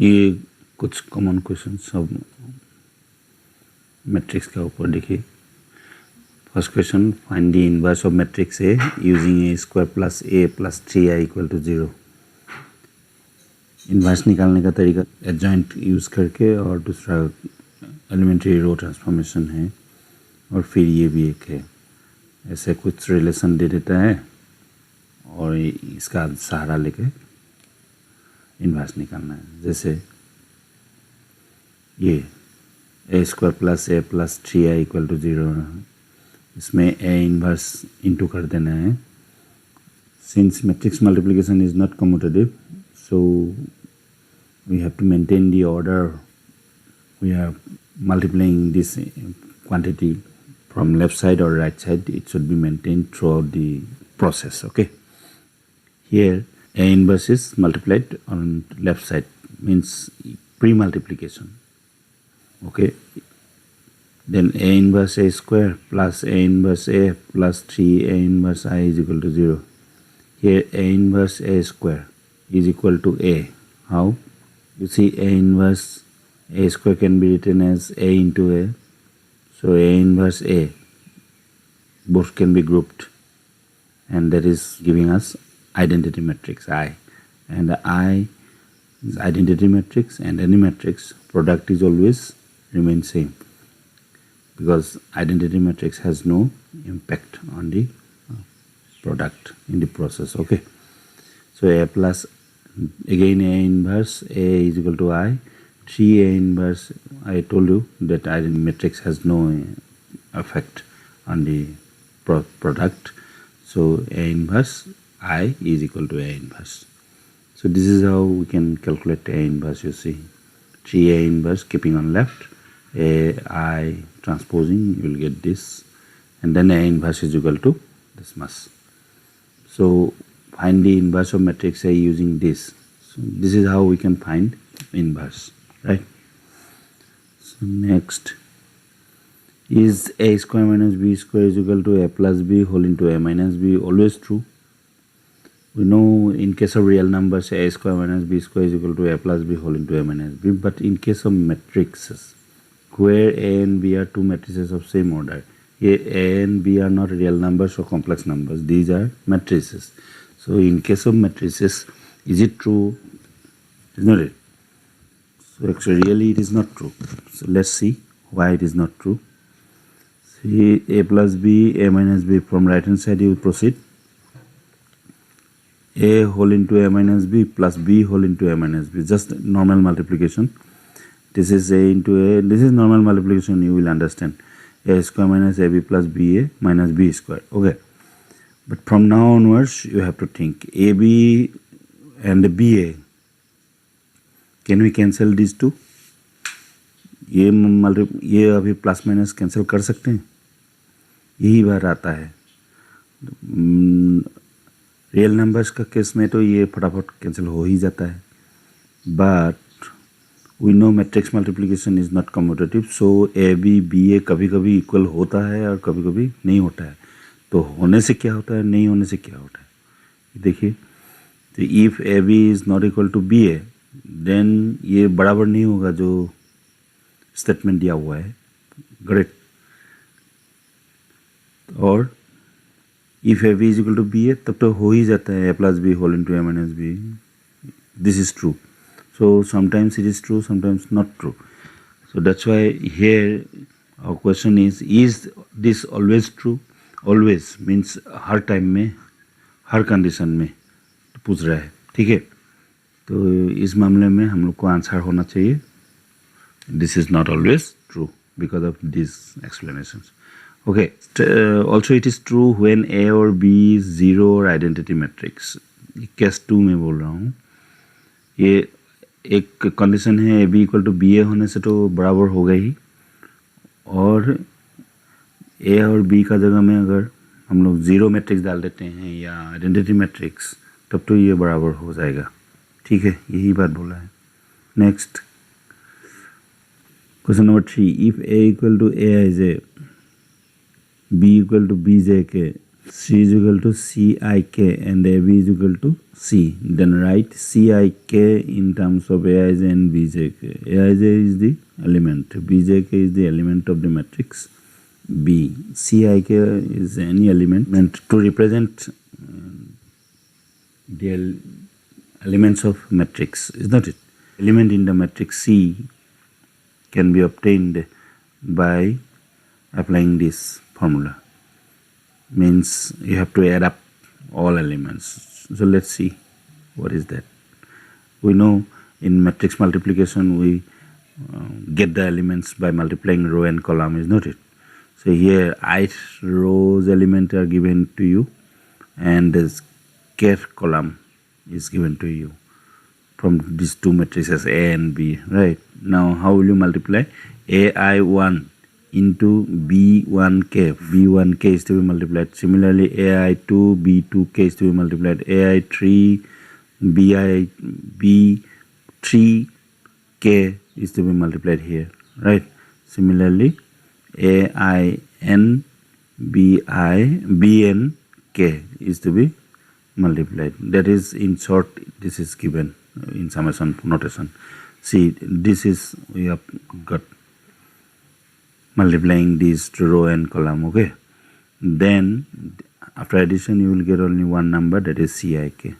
ये कुछ common question सब मैट्रिक्स के ऊपर देखिए। First question, find the inverse of matrix A using A square plus A plus 3i equal to 0। Inverse निकालने का तरीका एडजॉइंट यूज़ करके, और दूसरा एलिमेंट्री रो ट्रांसफॉर्मेशन है, और फिर ये भी एक है। ऐसे कुछ रिलेशन दे देता है और इसका सहारा लेके इनवर्स निकालना है। जैसे ये A square plus A plus 3i equal to 0, इसमें ए इनवर्स इंटू कर देना है। Since matrix multiplication is not commutative, so we have to maintain the order. We are multiplying this quantity from left side or right side. It should be maintained throughout the process. Okay, here a inverse is multiplied on left side, means pre-multiplication. Okay, then a inverse a square plus a inverse a plus 3a inverse I is equal to 0. Here a inverse a square is equal to a. How? You see, a inverse a square can be written as a into a. So a inverse a, both can be grouped, and that is giving us identity matrix I. And the I is identity matrix, and any matrix product is always remain same, because identity matrix has no impact on the product in the process. Okay, so a plus, again a inverse a is equal to I, 3a inverse. I told you that identity matrix has no effect on the product, so a inverse I is equal to a inverse. So this is how we can calculate a inverse. You see, 3a inverse keeping on left, a I transposing, you will get this, and then a inverse is equal to this much. So find the inverse of matrix A using this. So this is how we can find inverse, right? So next, is a square minus b square is equal to a plus b whole into a minus b always true? We know in case of real numbers a square minus b square is equal to a plus b whole into a minus b, but in case of matrices where a and b are two matrices of same order, a and b are not real numbers or complex numbers, these are matrices. So in case of matrices, is it true? Is not it? So actually really it is not true. So let's see why it is not true. See, a plus b, a minus b, from right hand side you proceed. A whole into a minus b plus b whole into a minus b, just normal multiplication. This is a into a, this is normal multiplication, you will understand. A square minus ab plus ba minus b square. Okay, but from now onwards you have to think ab and ba, can we cancel these two? ये अभी plus minus cancel कर सकते हैं, यही बार आता है। Real numbers का case में तो ये फटाफट कैंसिल हो ही जाता है, but we know matrix multiplication is not commutative, so A B B A कभी कभी इक्वल होता है और कभी कभी नहीं होता है। तो होने से क्या होता है, नहीं होने से क्या होता है, देखिए। तो if A B is not equal to B A, then ये बराबर नहीं होगा जो स्टेटमेंट दिया हुआ है, ग्रेट। और if A B is equal to B A, तब तो हो ही जाता है A plus B whole into A minus B, this is true. So sometimes it is true, sometimes not true. So that's why here our question is this always true? Always means her time में, हर condition में पूछ रहा है, ठीक है। तो इस मामले में हम लोग को आंसर होना चाहिए this is not always true because of these explanations. Okay, also it is true when A और B is zero or identity matrix. Case 2 में बोल रहा हूँ। ये एक कंडीशन है A B equal to B A होने से तो बराबर होगा ही, और ए और बी का जगह में अगर हम लोग ज़ीरो मैट्रिक्स डाल देते हैं या आइडेंटिटी मैट्रिक्स, तब तो ये बराबर हो जाएगा, ठीक है। यही बात बोला है। Next question number 3, if A equal to A I J, B equal to B J K, C is equal to Cik and AB is equal to C. Then write Cik in terms of Aij and Bjk. Aij is the element, Bjk is the element of the matrix B. Cik is any element meant to represent the elements of matrix, is not it? Element in the matrix C can be obtained by applying this formula. Means you have to add up all elements. So let's see what is that. We know in matrix multiplication we get the elements by multiplying row and column, is not it? So here ith rows element are given to you and the kth column is given to you from these two matrices A and B, right? Now how will you multiply? AI1 into B1k. B1k is to be multiplied. Similarly AI2, B2k is to be multiplied. AI3, B3k is to be multiplied here, right? Similarly AIN, BNK is to be multiplied. That is, in short, this is given in summation notation. See, this is, we have got multiplying these to row and column, okay? Then after addition you will get only one number, that is Cik.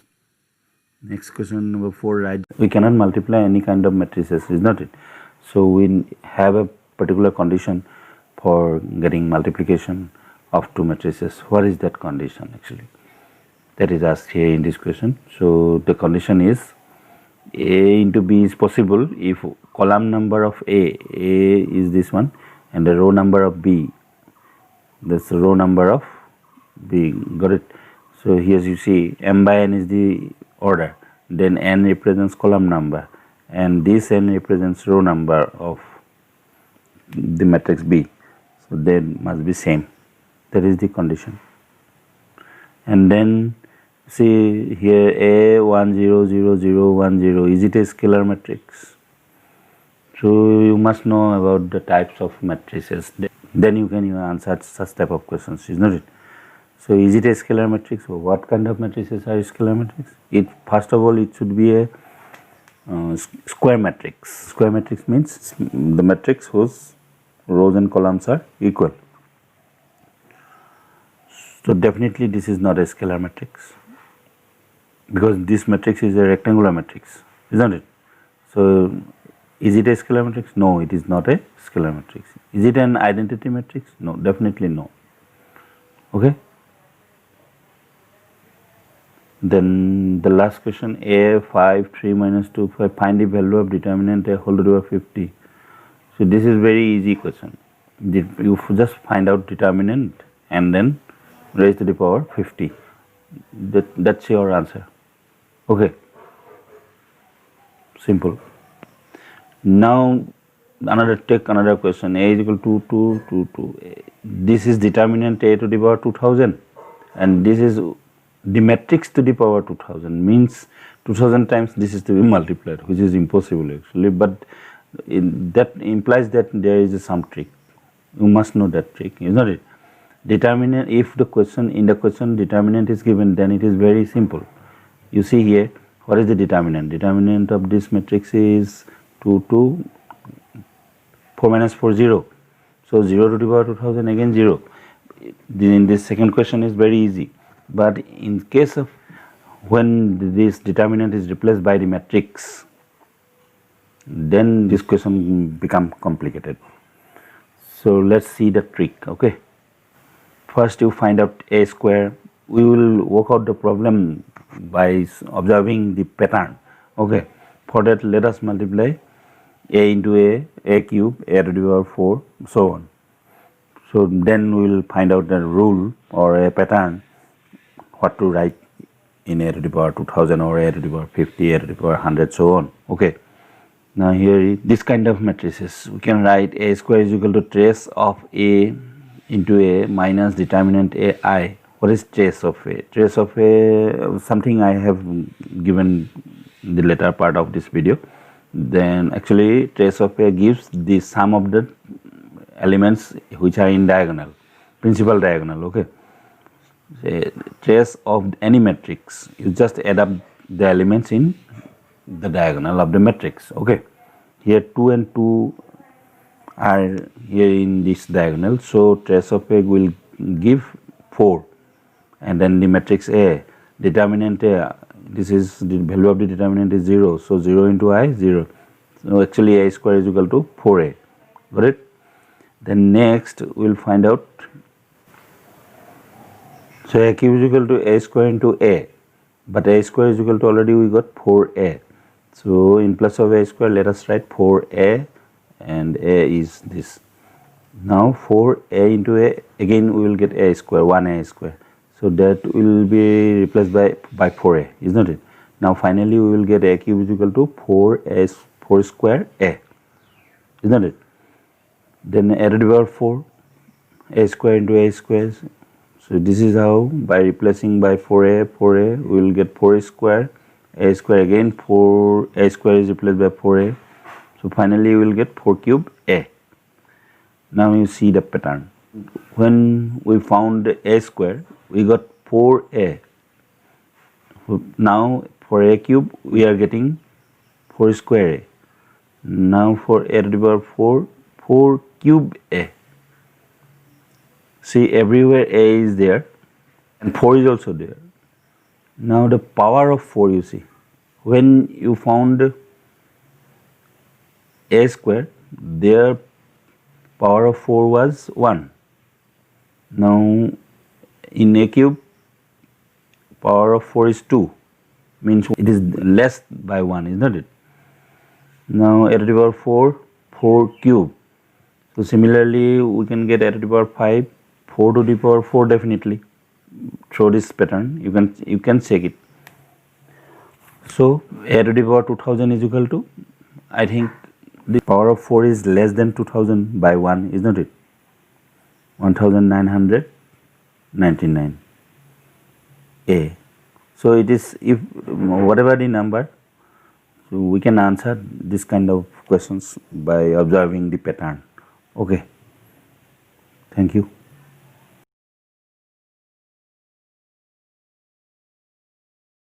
Next question number 4, right? We cannot multiply any kind of matrices, is not it? So we have a particular condition for getting multiplication of two matrices. What is that condition actually? That is asked here in this question. So the condition is A into B is possible if column number of A is this one, and the row number of B, that's the row number of B. Got it? So here you see m by n is the order, then n represents column number, and this n represents row number of the matrix B. So they must be same. That is the condition. And then see here A100010, is it a scalar matrix? So you must know about the types of matrices. Then you can answer such type of questions, is not it? So is it a scalar matrix? So what kind of matrices are scalar matrix? First of all, it should be a square matrix. Square matrix means the matrix whose rows and columns are equal. So definitely this is not a scalar matrix, because this matrix is a rectangular matrix, isn't it? So is it a scalar matrix? No, it is not a scalar matrix. Is it an identity matrix? No, definitely no. Okay. Then the last question, A5 3 minus 2 5, find the value of determinant A whole to the power 50. So this is very easy question. You just find out determinant and then raise to the power 50. That's your answer. Okay. Simple. Now take another question. A is equal to 2, 2, 2. This is determinant A to the power 2000, and this is the matrix to the power 2000, means 2000 times this is to be multiplied, which is impossible actually, but that implies that there is some trick. You must know that trick, is not it? Determinant, if the question in the question determinant is given, then it is very simple. You see here, what is the determinant? Determinant of this matrix is 2, 2, 4 minus 4, 0. So 0 to the power 2000, again 0. In this second question is very easy. But in case of when this determinant is replaced by the matrix, then this question become complicated. So let's see the trick. Okay. First you find out A square. We will work out the problem by observing the pattern. Okay. For that, let us multiply A into A cube, A to the power 4, so on. So then we will find out the rule or a pattern, what to write in A to the power 2000 or A to the power 50, A to the power 100, so on. Okay. Now here, this kind of matrices, we can write A square is equal to trace of A into A minus determinant AI. What is trace of A? Trace of A, something I have given the later part of this video. Then actually trace of A gives the sum of the elements which are in diagonal, principal diagonal. Okay. say trace of any matrix, you just add up the elements in the diagonal of the matrix. Okay, here 2 and 2 are here in this diagonal, so trace of A will give 4, and then the matrix A, determinant A, this is the value of the determinant is 0, so 0 into I 0, so actually A square is equal to 4A. Got it? Then next we will find out, so A cube is equal to A square into A, but A square is equal to, already we got 4A, so in place of A square let us write 4A, and A is this. Now 4A into A, again we will get A square, 1A square, so that will be replaced by 4A, isn't it? Now finally we will get A cube is equal to 4 square A, isn't it? Then A to the power 4, A square into A square, so this is how, by replacing by 4A we will get 4 square, A square again, 4 A square is replaced by 4A, so finally we will get 4 cube A. Now you see the pattern. When we found A square, we got 4A. Now for A cube, we are getting 4 square A. Now for A to the power 4, 4 cube A. See, everywhere A is there and 4 is also there. Now the power of 4, you see. When you found A square, their power of 4 was 1. Now in A cube, power of 4 is 2, means it is less by 1, isn't it? Now A to the power 4, 4 cube. So similarly we can get A to the power 5, 4 to the power 4 definitely. Through this pattern you can check it. So A to the power 2000 is equal to, I think the power of 4 is less than 2000 by 1, isn't it? 1999 A. So it is, if whatever the number, so we can answer this kind of questions by observing the pattern. Okay, thank you.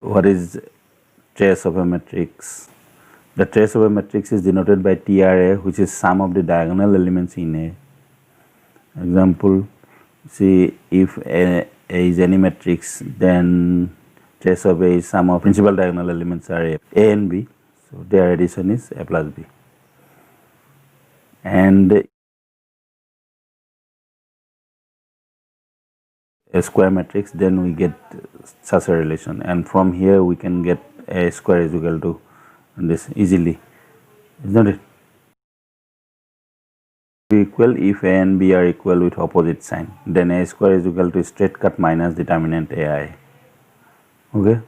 What is trace of a matrix? The trace of a matrix is denoted by TRA, which is sum of the diagonal elements in A. Example, see, if A is any matrix, then trace of A is sum of principal diagonal elements are A and B, so their addition is A plus B. And a square matrix, then we get such a relation, and from here we can get A square is equal to this easily, isn't it? Equal if A and B are equal with opposite sign, then A square is equal to straight cut minus determinant AI. Okay.